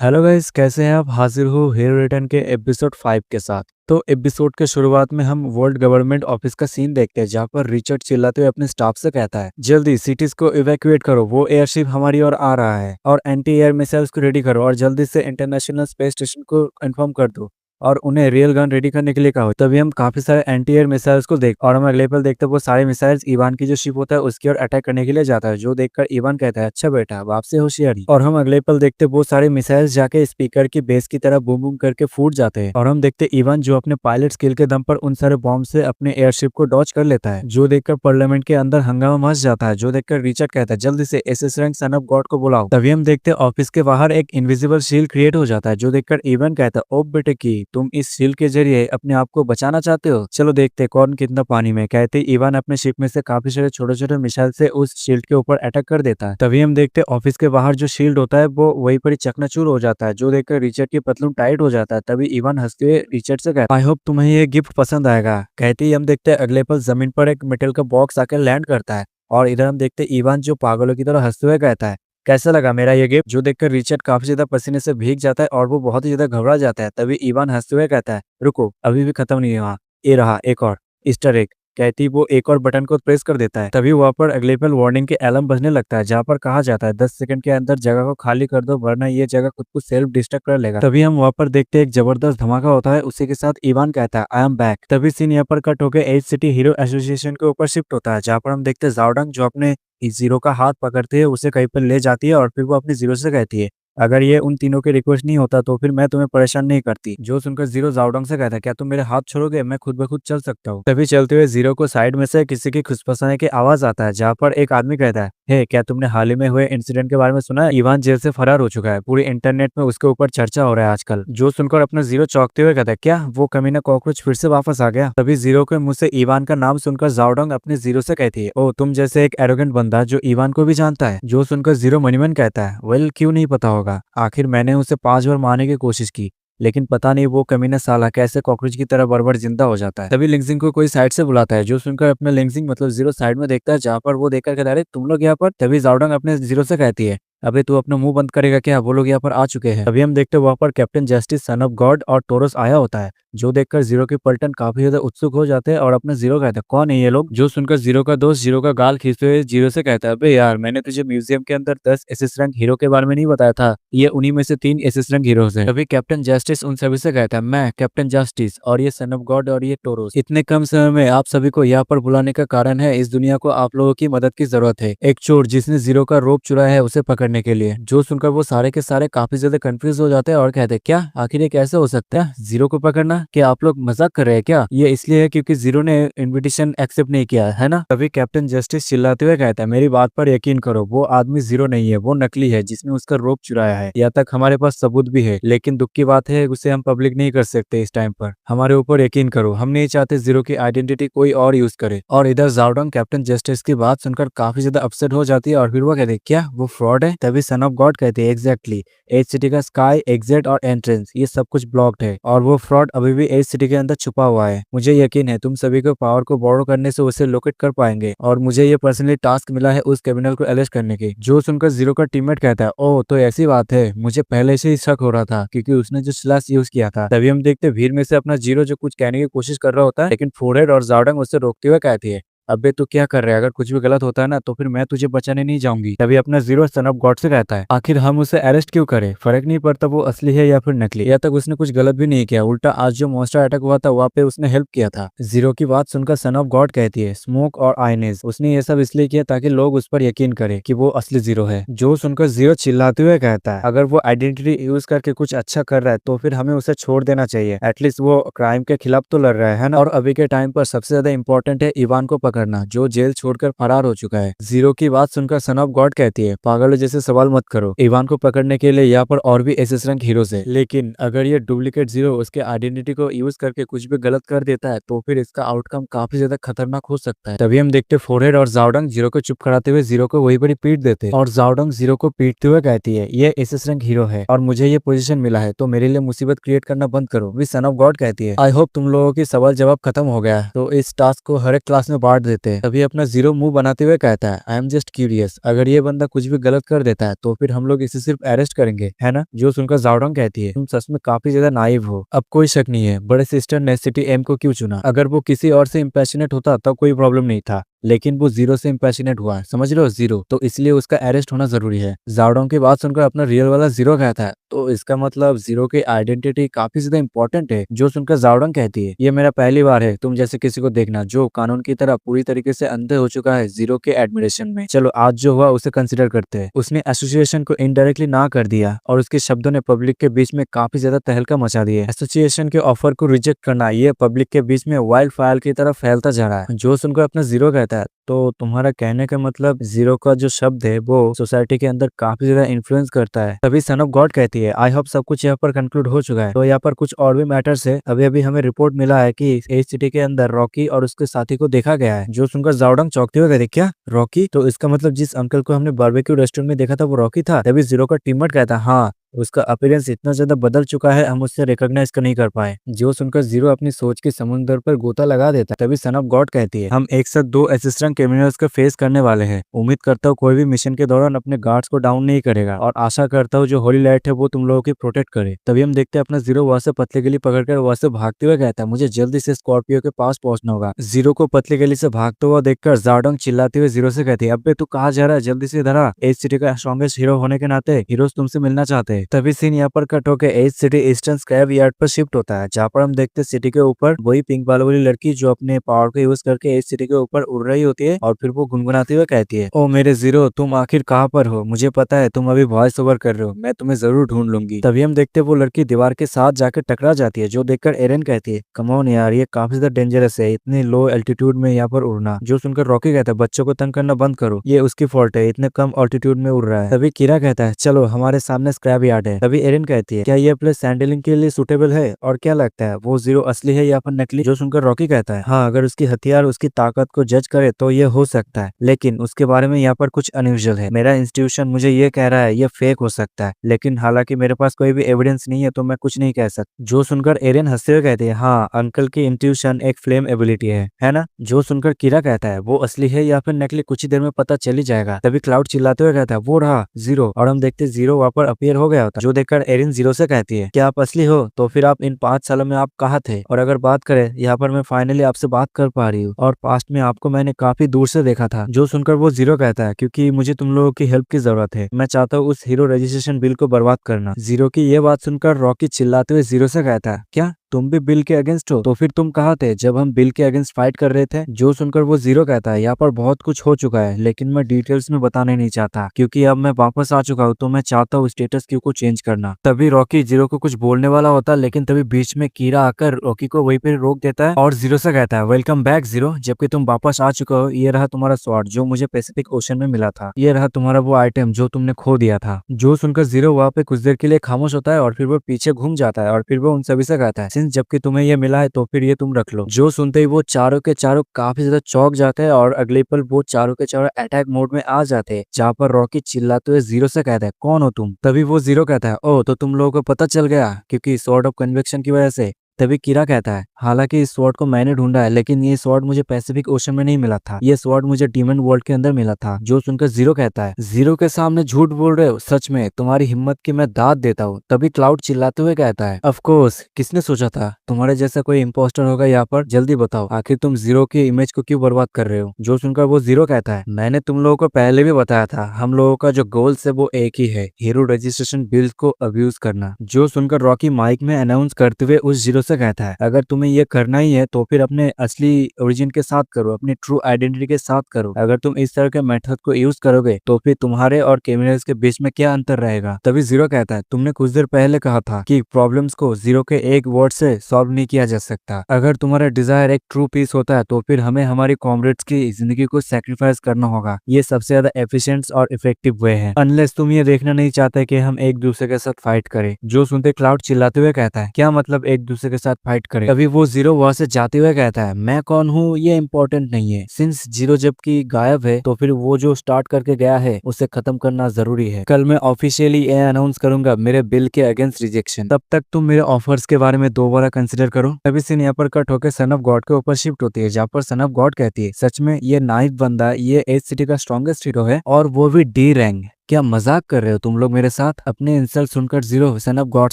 Hello guys, कैसे हैं आप? हाजिर हो हीरो रिटर्न के एपिसोड 5 के साथ। तो एपिसोड के शुरुआत में हम वर्ल्ड गवर्नमेंट ऑफिस का सीन देखते हैं, जहाँ पर रिचर्ड चिल्लाते हुए अपने स्टाफ से कहता है, जल्दी सिटीज को इवैक्यूएट करो, वो एयरशिप हमारी ओर आ रहा है और एंटी एयर मिसाइल्स को रेडी करो और जल्दी से इंटरनेशनल स्पेस स्टेशन को इन्फॉर्म कर दो और उन्हें रियल गन रेडी करने के लिए कहो। तभी हम काफी सारे एंटी एयर मिसाइल्स को देख और हम अगले पल देखते हैं वो सारे मिसाइल्स इवान की जो शिप होता है उसकी ओर अटैक करने के लिए जाता है, जो देखकर इवान कहता है, अच्छा बेटा, वापसी होशियारी। और हम अगले पल देखते वो सारे मिसाइल्स जाके स्पीकर की बेस की तरह बूम बूम करके फूट जाते हैं और हम देखते इवान जो अपने पायलट स्किल के दम पर उन सारे बॉम्ब से अपने एयरशिप को डॉच कर लेता है, जो देखकर पार्लियामेंट के अंदर हंगामा मच जाता है, जो देखकर रिचर्ड कहता है, जल्दी से SS rank son of God को बुलाओ। तभी हम देखते ऑफिस के बाहर एक इनविजिबल शील्ड क्रिएट हो जाता है, जो देखकर इवान कहता है, ओ बेटे की तुम इस शील्ड के जरिए अपने आप को बचाना चाहते हो, चलो देखते कौन कितना पानी में। कहते इवान अपने शिप में से काफी सारे छोटे छोटे मिसाइल से उस शील्ड के ऊपर अटैक कर देता है। तभी हम देखते ऑफिस के बाहर जो शील्ड होता है वो वहीं पर ही चकनाचूर हो जाता है, जो देखकर रिचर्ड की पतलून टाइट हो जाता है। तभी इवान हंसते हुए रिचर्ड से कहता है, आई होप तुम्हें ये गिफ्ट पसंद आएगा। कहते ही हम देखते अगले पल जमीन पर एक मेटल का बॉक्स आकर लैंड करता है और इधर हम देखते इवान जो पागलों की तरह हंसते हुए कहता है, कैसा लगा मेरा ये गिफ्ट? जो देखकर रिचर्ड काफी ज्यादा पसीने से भीग जाता है और वो बहुत ही ज्यादा घबरा जाता है। तभी इवान हंसते हुए कहता है, रुको, अभी भी खत्म नहीं हुआ, ये रहा एक और ईस्टर एग। कहती वो एक और बटन को प्रेस कर देता है। तभी वहां पर अगले पल वार्निंग के अलार्म बजने लगता है, जहाँ पर कहा जाता है 10 सेकंड के अंदर जगह को खाली कर दो वरना ये जगह खुद को सेल्फ डिस्ट्रक्ट कर लेगा। तभी हम वहां पर देखते एक जबरदस्त धमाका होता है, उसी के साथ इवान कहता है, आई एम बैक। तभी सीन यहाँ पर कट होकर एज सिटी हीरो एसोसिएशन के ऊपर शिफ्ट होता है, जहाँ पर हम देखते हैं जाओडंग जो अपने इस जीरो का हाथ पकड़ती है, उसे कहीं पर ले जाती है और फिर वो अपनी जीरो से कहती है, अगर ये उन तीनों के रिक्वेस्ट नहीं होता तो फिर मैं तुम्हें परेशान नहीं करती। जो सुनकर जीरो जाओडंग से कहता है, क्या तुम मेरे हाथ छोड़ोगे? मैं खुद ब खुद चल सकता हूँ। तभी चलते हुए जीरो को साइड में से किसी की खुसफसाने की आवाज आता है, जहाँ पर एक आदमी कहता है, हे क्या तुमने हाल ही में हुए इंसिडेंट के बारे में सुना है? इवान जेल से फरार हो चुका है, पूरी इंटरनेट में उसके ऊपर चर्चा हो रहा है आजकल। जो सुनकर अपना जीरो चौंकते हुए कहता है, क्या वो कमीना कॉकरोच फिर से वापस आ गया? तभी जीरो के मुंह से इवान का नाम सुनकर जाओडंग अपने जीरो से कहती है, ओ तुम जैसे एक एरोगेंट बंदा जो इवान को भी जानता है। जो सुनकर जीरो मनीमन कहता है, वेल क्यों नहीं पता होगा, आखिर मैंने उसे 5 बार मारने की कोशिश की लेकिन पता नहीं वो कमीना साला कैसे कॉकरोच की तरह बर्बर जिंदा हो जाता है। तभी लिंगजिंग को कोई साइड से बुलाता है, जो सुनकर अपने लिंगजिंग मतलब जीरो साइड में देखता है, जहाँ पर वो देखकर कहता है, अरे तुम लोग यहाँ पर? तभी जाओडंग अपने जीरो से कहती है, अबे तू अपना मुंह बंद करेगा क्या, वो लोग यहाँ पर आ चुके हैं। तभी हम देखते हैं वहां पर captain justice son of God और टोरस आया होता है, जो देखकर जीरो के पलटन काफी ज्यादा उत्सुक हो जाते हैं और अपना जीरो कहता है, कौन है ये लोग? जो सुनकर जीरो का दोस्त जीरो का गाल खींचते हुए जीरो से कहता है, अबे यार, मैंने तुझे म्यूजियम के अंदर 10 एसएस रैंक हीरो के बारे में नहीं बताया था? ये उन्हीं में से 3 एसएस रैंक हीरोज हैं। तभी कैप्टन जस्टिस उन सभी से कहता है, मैं कैप्टन जस्टिस और ये सन ऑफ गॉड और ये टोरोस, इतने कम समय में आप सभी को यहाँ पर बुलाने का कारण है, इस दुनिया को आप लोगों की मदद की जरूरत है, एक चोर जिसने जीरो का रोप चुराया है उसे पकड़ने के लिए। जो सुनकर वो सारे के सारे काफी ज्यादा कंफ्यूज हो जाते हैं और कहते हैं, क्या आखिर ये कैसे हो सकता है, जीरो को पकड़ना? क्या आप लोग मजाक कर रहे हैं क्या? ये इसलिए है क्योंकि जीरो ने इनविटेशन एक्सेप्ट नहीं किया है ना? तभी कैप्टन जस्टिस चिल्लाते हुए कहता है, मेरी बात पर यकीन करो, वो आदमी जीरो नहीं है, वो नकली है जिसने उसका रोप चुराया है। यहाँ तक हमारे पास सबूत भी है, लेकिन दुख की बात है उसे हम पब्लिक नहीं कर सकते इस टाइम पर। हमारे ऊपर यकीन करो, हम नहीं चाहते जीरो की आइडेंटिटी कोई और यूज करे। और इधर जाओडंग कैप्टन जस्टिस की बात सुनकर काफी ज्यादा अपसेट हो जाती है और फिर वो कहते हैं, क्या वो फ्रॉड है? तभी सन ऑफ गॉड कहते हैं, एग्जैक्टली, एज सिटी का स्काई, एग्जिट और एंट्रेंस ये सब कुछ ब्लॉक्ड है और वो फ्रॉड अभी भी एज सिटी के अंदर छुपा हुआ है। मुझे यकीन है तुम सभी को पावर को बोरो करने से उसे लोकेट कर पाएंगे और मुझे ये पर्सनली टास्क मिला है उस क्रिमिनल को अरेस्ट करने की। जो सुनकर जीरो का टीममेट कहता है, ओह तो ऐसी बात है, मुझे पहले से ही शक हो रहा था क्योंकि उसने जो स्लैश यूज किया था। तभी हम देखते भीड़ में से अपना जीरो जो कुछ कहने की कोशिश कर रहा होता है, लेकिन फोरहेड और जाओडंग उसे रोकते हुए कहती है, अबे तू क्या कर रहा है, अगर कुछ भी गलत होता है ना तो फिर मैं तुझे बचाने नहीं जाऊंगी। तभी अपना जीरो सन ऑफ गॉड से कहता है, आखिर हम उसे अरेस्ट क्यों करें, फर्क नहीं पड़ता वो असली है या फिर नकली, या तक उसने कुछ गलत भी नहीं किया, उल्टा आज जो मॉन्स्टर अटैक हुआ था वहाँ पे उसने हेल्प किया था। जीरो की बात सुनकर सन ऑफ गॉड कहती है, स्मोक और आइनेज, उसने ये सब इसलिए किया ताकि लोग उस पर यकीन करें कि वो असली जीरो है। जो सुनकर जीरो चिल्लाते हुए कहता है, अगर वो आइडेंटिटी यूज करके कुछ अच्छा कर रहा है तो फिर हमें उसे छोड़ देना चाहिए, एटलीस्ट वो क्राइम के खिलाफ तो लड़ रहा है ना। और अभी के टाइम पर सबसे ज्यादा इंपॉर्टेंट है इवान को पकड़ना, जो जेल छोड़कर फरार हो चुका है। जीरो की बात सुनकर सन ऑफ गॉड कहती है, पागलों जैसे सवाल मत करो, इवान को पकड़ने के लिए यहाँ पर और भी एसएस रैंक हीरोज है, लेकिन अगर ये डुप्लीकेट जीरो उसके आइडेंटिटी को यूज करके कुछ भी गलत कर देता है तो फिर इसका आउटकम काफी ज्यादा खतरनाक हो सकता है। तभी हम देखते फोरहेड और जाओडंग जीरो को चुप कराते हुए जीरो को वही पर पीट देते और जाओडंग जीरो को पीटते हुए कहती है, ये एसएस रैंक हीरो है और मुझे ये पोजीशन मिला है तो मेरे लिए मुसीबत क्रिएट करना बंद करो। भी सन ऑफ गॉड कहती है, आई होप तुम लोगों की सवाल जवाब खत्म हो गया तो इस टास्क को हर एक क्लास में बांट देते हैं। तभी अपना जीरो मुंह बनाते हुए कहता है आई एम जस्ट क्यूरियस, अगर ये बंदा कुछ भी गलत कर देता है तो फिर हम लोग इसे सिर्फ अरेस्ट करेंगे, है ना। जो सुनकर जाओडोंग कहती है तुम सच में काफी ज्यादा नाइव हो। अब कोई शक नहीं है बड़े सिस्टर ने सिटी एम को क्यों चुना। अगर वो किसी और से इम्पैशनेट होता तब कोई प्रॉब्लम नहीं था, लेकिन वो जीरो से इम्पैशनेट हुआ है, समझ रहे हो, जीरो, तो इसलिए उसका अरेस्ट होना जरूरी है। जाओडोंग की बात सुनकर अपना रियल वाला जीरो कहता है तो इसका मतलब जीरो की आइडेंटिटी काफी ज्यादा इंपॉर्टेंट है। जो सुनकर जाओडोंग कहती है ये मेरा पहली बार है तुम जैसे किसी को देखना जो कानून की तरह पूरी तरीके से अंधे हो चुका है जीरो के एडमिरेशन में। चलो आज जो हुआ उसे कंसिडर करते हैं। उसने एसोसिएशन को इनडायरेक्टली ना कर दिया और उसके शब्दों ने पब्लिक के बीच में काफी ज्यादा तहलका मचा दी है। एसोसिएशन के ऑफर को रिजेक्ट करना ये पब्लिक के बीच में वाइल्ड फायर की तरह फैलता जा रहा है। जो सुनकर अपना जीरो कहता है तो तुम्हारा कहने का मतलब जीरो का जो शब्द है वो सोसाइटी के अंदर काफी ज्यादा इन्फ्लुएंस करता है। तभी सन ऑफ गॉड कहती है आई होप सब कुछ यहाँ पर कंक्लूड हो चुका है। तो यहाँ पर कुछ और भी मैटर्स है। अभी अभी हमें रिपोर्ट मिला है कि एज सिटी के अंदर रॉकी और उसके साथी को देखा गया है। जो सुनकर जाओडोंग चौंकते हुए कहते क्या रॉकी, तो इसका मतलब जिस अंकल को हमने बारबेक्यू रेस्टोरेंट में देखा था वो रॉकी था। तभी जीरो का टीममेट कहता है हाँ उसका अपीयरेंस इतना ज्यादा बदल चुका है हम उससे रिकॉग्नाइज कर नहीं कर पाए। जो सुनकर जीरो अपनी सोच के समुद्र पर गोता लगा देता है। तभी सन ऑफ गॉड कहती है हम एक साथ 2 असिस्टेंट क्रिमिनल्स को फेस करने वाले हैं। उम्मीद करता हूँ कोई भी मिशन के दौरान अपने गार्ड्स को डाउन नहीं करेगा और आशा करता हूँ जो होली लाइट है वो तुम लोगों की प्रोटेक्ट करे। तभी हम देखते हैं अपना जीरो वहां से पतली गली पकड़कर वहां से भागते हुए कहता है मुझे जल्दी से स्कॉर्पियो के पास पहुंचना होगा। जीरो को पतली गली से भागते हुआ देखकर जाओडोंग चिल्लाते हुए जीरो से कहती है अबे तू कहाँ जा रहा है, जल्दी से इधर आ। एज सिटी का स्ट्रॉन्गेस्ट हीरो होने के नाते हीरोज तुमसे मिलना चाहते हैं। तभी सीन यहाँ पर कट होकर edge city eastern scrap yard पर शिफ्ट होता है जहाँ पर हम देखते हैं सिटी के ऊपर वही पिंक बालों वाली लड़की जो अपने पावर को यूज करके एज सिटी के ऊपर उड़ रही होती है और फिर वो गुनगुनाते हुए कहती है ओ मेरे जीरो तुम आखिर कहाँ पर हो, मुझे पता है तुम अभी वॉइस ओवर कर रहे हो, मैं तुम्हें जरूर ढूंढ लूंगी। तभी हम देखते हैं वो लड़की दीवार के साथ जाकर टकरा जाती है। जो देखकर एरन कहती है कम ऑन यार ये काफी ज्यादा डेंजरस है इतने लो एल्टीट्यूड में यहाँ पर उड़ना। जो सुनकर रॉकी कहता है बच्चों को तंग करना बंद करो, ये उसकी फॉल्ट है इतने कम ऑल्टीट्यूड में उड़ रहा है। तभी कीरा कहता है चलो हमारे सामने स्क्रैप यार्ड है। तभी एरन कहती है क्या ये प्लेस सैंडलिंग के लिए सुटेबल है और क्या लगता है वो जीरो असली है या फिर नकली। जो सुनकर रॉकी कहता है हाँ अगर उसकी हथियार उसकी ताकत को जज करे तो ये हो सकता है, लेकिन उसके बारे में यहाँ पर कुछ अनयूजुअल है। मेरा इंस्टीट्यूशन मुझे ये कह रहा है ये फेक हो सकता है, लेकिन हालांकि मेरे पास कोई भी एविडेंस नहीं है तो मैं कुछ नहीं कह सकता। जो सुनकर एरियन हंसते हुए कहते हैं हाँ अंकल की इंट्यूशन एक फ्लेम एबिलिटी है ना। जो सुनकर कीरा कहता है वो असली है या फिर नकली कुछ ही देर में पता चल ही जाएगा। तभी क्लाउड चिल्लाते हुए कहता है वो रहा जीरो, और हम देखते जीरो वहाँ पर अपीयर हो गया होता। जो देखकर एरियन जीरो से कहती है क्या आप असली हो, तो फिर आप इन 5 सालों में आप कहाँ थे। और अगर बात करें यहाँ पर मैं फाइनली आपसे बात कर पा रही हूँ और पास्ट में आपको मैंने काफी दूर से देखा था। जो सुनकर वो जीरो कहता है क्योंकि मुझे तुम लोगों की हेल्प की जरूरत है, मैं चाहता हूँ उस हीरो रजिस्ट्रेशन बिल को बर्बाद करना। जीरो की ये बात सुनकर रॉकी चिल्लाते हुए जीरो से कहता है क्या तुम भी बिल के अगेंस्ट हो, तो फिर तुम कहाँ थे जब हम बिल के अगेंस्ट फाइट कर रहे थे। जो सुनकर वो जीरो कहता है यहाँ पर बहुत कुछ हो चुका है लेकिन मैं डिटेल्स में बताने नहीं चाहता क्योंकि अब मैं वापस आ चुका हूँ तो मैं चाहता हूँ स्टेटस क्यू को चेंज करना। तभी रॉकी जीरो को कुछ बोलने वाला होता लेकिन तभी बीच में कीरा आकर रॉकी को वहीं पे रोक देता है और जीरो से कहता है वेलकम बैक जीरो, जबकि तुम वापस आ चुके हो। ये रहा तुम्हारा स्वॉर्ड जो मुझे पैसिफिक ओशन में मिला था, ये रहा तुम्हारा वो आइटम जो तुमने खो दिया था। जो सुनकर जीरो वहाँ पे कुछ देर के लिए खामोश होता है और फिर वो पीछे घूम जाता है और फिर वो उन सभी से कहता है सिंस जबकि तुम्हें ये मिला है तो फिर ये तुम रख लो। जो सुनते ही वो चारों के चारों काफी ज्यादा चौंक जाते हैं और अगले पल वो चारों के चारों अटैक मोड में आ जाते हैं जहाँ पर रॉकी चिल्लाते हुए जीरो से कहता है कौन हो तुम। तभी वो जीरो कहता है ओ तो तुम लोगों को पता चल गया क्योंकि स्वॉर्ड ऑफ कन्विक्शन की वजह से। तभी कीरा कहता है हालांकि इस स्वॉर्ड को मैंने ढूंढा है लेकिन ये स्वॉर्ड मुझे पैसिफिक ओशन में नहीं मिला था, ये स्वॉर्ड मुझे डीमन वर्ल्ड के अंदर मिला था। जो सुनकर जीरो कहता है जीरो के सामने झूठ बोल रहे हो, सच में तुम्हारी हिम्मत की मैं दाद देता हूँ। तभी क्लाउड चिल्लाते हुए कहता है ऑफ कोर्स किसने सोचा था तुम्हारे जैसा कोई इम्पोस्टर होगा यहाँ पर, जल्दी बताओ आखिर तुम जीरो की इमेज को क्यों बर्बाद कर रहे हो। जो सुनकर वो जीरो कहता है मैंने तुम लोगों को पहले भी बताया था हम लोगों का जो गोल्स है वो एक ही है, हीरो रजिस्ट्रेशन बिल को अब्यूज करना। जो सुनकर रॉकी माइक में अनाउंस करते हुए उस जीरो से कहता है अगर तुम्हें ये करना ही है तो फिर अपने असली ओरिजिन के साथ करो, अपनी ट्रू आइडेंटिटी के साथ करो। अगर तुम इस तरह के मेथड को यूज करोगे तो फिर तुम्हारे और क्रिमिनल्स के बीच में क्या अंतर रहेगा। तभी जीरो कहता है तुमने कुछ देर पहले कहा था कि प्रॉब्लम्स को जीरो के एक वर्ड से सॉल्व नहीं किया जा सकता। अगर तुम्हारा डिजायर एक ट्रू पीस होता है तो फिर हमें हमारी कॉमरेड्स की जिंदगी को सैक्रिफाइस करना होगा, ये सबसे ज्यादा एफिशिएंट और इफेक्टिव वे है, अनलेस तुम ये देखना नहीं चाहते कि हम एक दूसरे के साथ फाइट करें। जो सुनते क्लाउड चिल्लाते हुए कहता है क्या मतलब एक दूसरे के साथ फाइट करे। तभी वो जीरो वहां से जाते हुए कहता है मैं कौन हूँ ये इम्पोर्टेंट नहीं है, सिंस जीरो जबकि गायब है तो फिर वो जो स्टार्ट करके गया है उसे खत्म करना जरूरी है। कल मैं ऑफिशियली ये अनाउंस करूंगा मेरे बिल के अगेंस्ट रिजेक्शन, तब तक तुम मेरे ऑफर्स के बारे में दोबारा कंसिडर करो। तभी सीन यहाँ पर कट होकर सन ऑफ गॉड के ऊपर शिफ्ट होती है, जहाँ पर सन ऑफ गॉड कहती है सच में ये नाइफ बंदा ये एज सिटी का स्ट्रॉन्गेस्ट हीरो है और वो भी डी रैंक। क्या मजाक कर रहे हो तुम लोग मेरे साथ? अपने इंसल्ट सुनकर जीरो सन ऑफ गॉड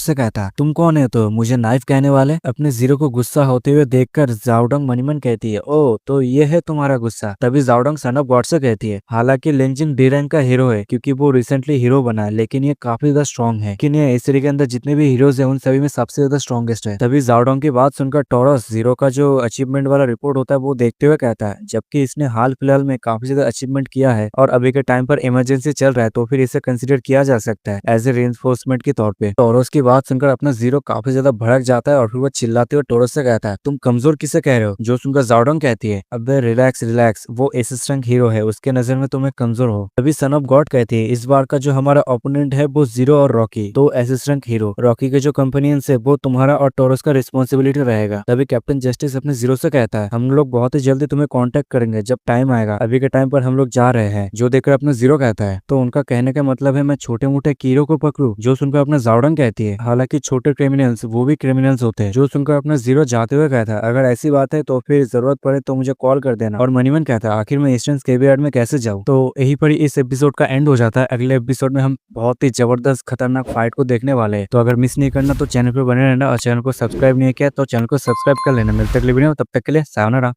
से कहता तुम कौन है तो मुझे नाइफ कहने वाले? अपने जीरो को गुस्सा होते हुए देखकर जाओडोंग मनीमन कहती है ओ तो ये है तुम्हारा गुस्सा। तभी जाओडोंग सन ऑफ गॉड से कहती है हालांकि लिंजिन डी रैंक का हीरो है क्योंकि वो रिसेंटली हीरो बना है, लेकिन ये काफी ज्यादा स्ट्रॉन्ग है। लेकिन ये इस सीरीज के अंदर जितने भी हीरोज है उन सभी में सबसे ज्यादा स्ट्रॉन्गेस्ट है। तभी जाओडोंग की बात सुनकर टोरस जीरो का जो अचीवमेंट वाला रिपोर्ट होता है वो देखते हुए कहता है जबकि इसने हाल फिलहाल में काफी ज्यादा अचीवमेंट किया है और अभी के टाइम पर इमरजेंसी चल रहा है तो फिर इसे कंसिडर किया जा सकता है एज ए रेनफोर्समेंट के तौर पे। टोरस की बात सुनकर अपना जीरो काफी ज्यादा भड़क जाता है और फिर वो चिल्लाते हुए टोरस से कहता है तुम कमजोर किसे कह रहे हो? जो सुनकर जाओडोंग कहती है अबे रिलैक्स रिलैक्स, वो एसिस रैंक हीरो है उसके नजर में तुम्हें कमजोर हो। तभी सन ऑफ गॉड कहती है इस बार का जो हमारा ओपोनेंट है वो जीरो और रॉकी, तो एसिस रैंक हीरो। रॉकी के जो कंपेनियंस है वो तुम्हारा और टोरस का रिस्पॉन्सिबिलिटी रहेगा। तभी कैप्टन जस्टिस अपने जीरो से कहता है हम लोग बहुत ही जल्दी तुम्हें कांटेक्ट करेंगे जब टाइम आएगा, अभी के टाइम पर हम लोग जा रहे हैं। जो देखकर अपना जीरो कहता है तो उनका कहने का मतलब है मैं छोटे मोटे कीड़ों को पकड़ू। जो सुनकर अपना जाओडोंग कहती है हालांकि छोटे क्रिमिनल्स वो भी क्रिमिनल्स होते हैं। जो सुनकर अपना जीरो जाते हुए कहता है अगर ऐसी बात है तो फिर जरूरत पड़े तो मुझे कॉल कर देना। और मनीमन कहता है आखिर मैं ईस्टर्न स्केपयार्ड में कैसे जाऊँ। तो यही पर इस एपिसोड का एंड हो जाता है। अगले एपिसोड में हम बहुत ही जबरदस्त खतरनाक फाइट को देखने वाले हैं, तो अगर मिस नहीं करना तो चैनल पर बने रहना और चैनल को सब्सक्राइब नहीं किया तो चैनल को सब्सक्राइब कर लेना। मिलते अगले वीडियो में, तब तक के लिए सायोनारा।